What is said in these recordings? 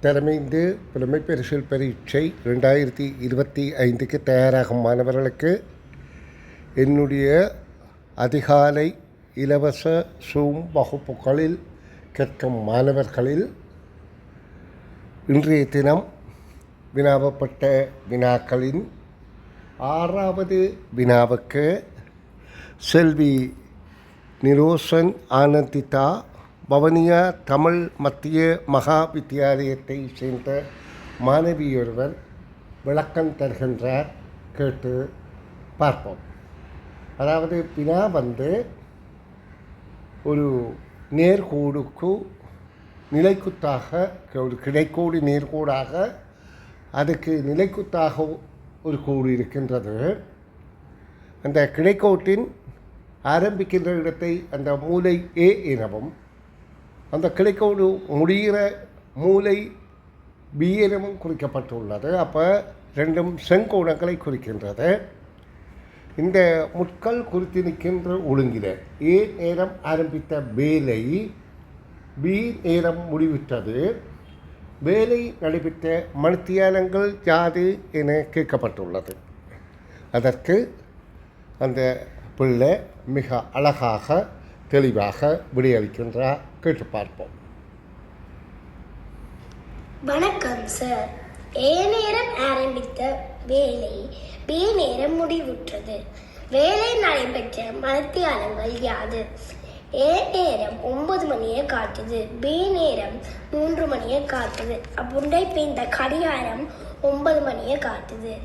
தலைமைந்து புலமை பரிசில் பரீட்சை 2025க்கு தயாராகும் மாணவர்களுக்கு என்னுடைய அதிகாலை இலவச சூம் வகுப்புகளில் கேட்கும் மாணவர்களில் இன்றைய தினம் வினாவப்பட்ட வினாக்களின் 6வது வினாவுக்கு செல்வி நிரோஷன் ஆனந்திதா பவனியா தமிழ் மத்திய மகா வித்தியாலயத்தை சேர்ந்த மாணவியொருவர் விளக்கம் தருகின்றார். கேட்டு பார்ப்போம். அதாவது வினா ஒரு நேர்கோடுக்கு நிலைக்குத்தாக ஒரு கிடைக்கோடு நேர்கோடாக அதுக்கு நிலைக்குத்தாக ஒரு கோடு இருக்கின்றது. அந்த கிடைக்கோட்டின் ஆரம்பிக்கின்ற இடத்தை அந்த மூலை ஏ எனவும் அந்த கிடைக்கோடு முடிகிற மூலை பி எனவும் குறிக்கப்பட்டுள்ளது. அப்போ ரெண்டும் செங்கோணங்களை குறிக்கின்றது. இந்த முட்கள் குறித்து நிற்கின்ற ஒழுங்கில் ஏ நேரம் ஆரம்பித்த வேலை பி நேரம் முடிவிட்டது. வேலை நடைபெற்ற மணித்தியாலங்கள் யாது என கேட்கப்பட்டுள்ளது. அதற்கு அந்த பிள்ளை மிக அழகாக தெளிவாக விடையளிக்கின்றார். கேட்டு பார்ப்போம். வணக்கம் சார். ஏ நேரம் ஆரம்பித்த வேலை பி நேரம் முடிவுற்றது. வேலை நடைபெற்ற மணித்தியாலங்கள் யாது? ஏ நேரம் 9 மணியை காட்டுது, பி நேரம் 3 மணியை காட்டுது. அப்புண்டை இந்த கடிகாரம் 9 மணியை காட்டுது.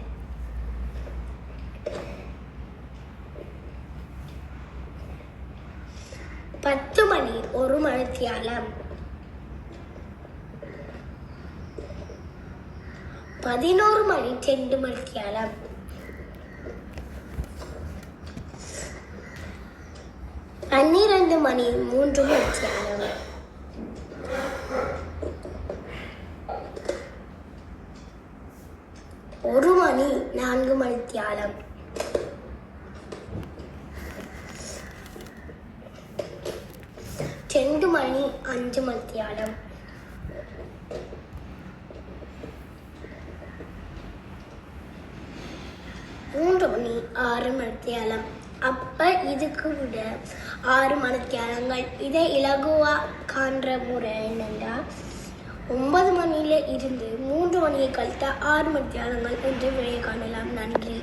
பத்து மணி ஒரு மணித்தியாலம், 11 மணி 2 மணித்தியாலம், 12 மணி 3 மணித்தியாலம், 1 மணி 4 மணித்தியாலம், 2 மணி 5 மணித்தியாலம், 3 மணி 6 மணித்தியாலம். அப்போ இதுக்கு விட 6 மணித்தியாலங்கள். இதை இலகுவா காண்ற முறை என்னென்னா 9 மணியில இருந்து 3 மணியை கழித்த 6 மணித்தியாலங்கள் என்று விடையை காணலாம். நன்றி.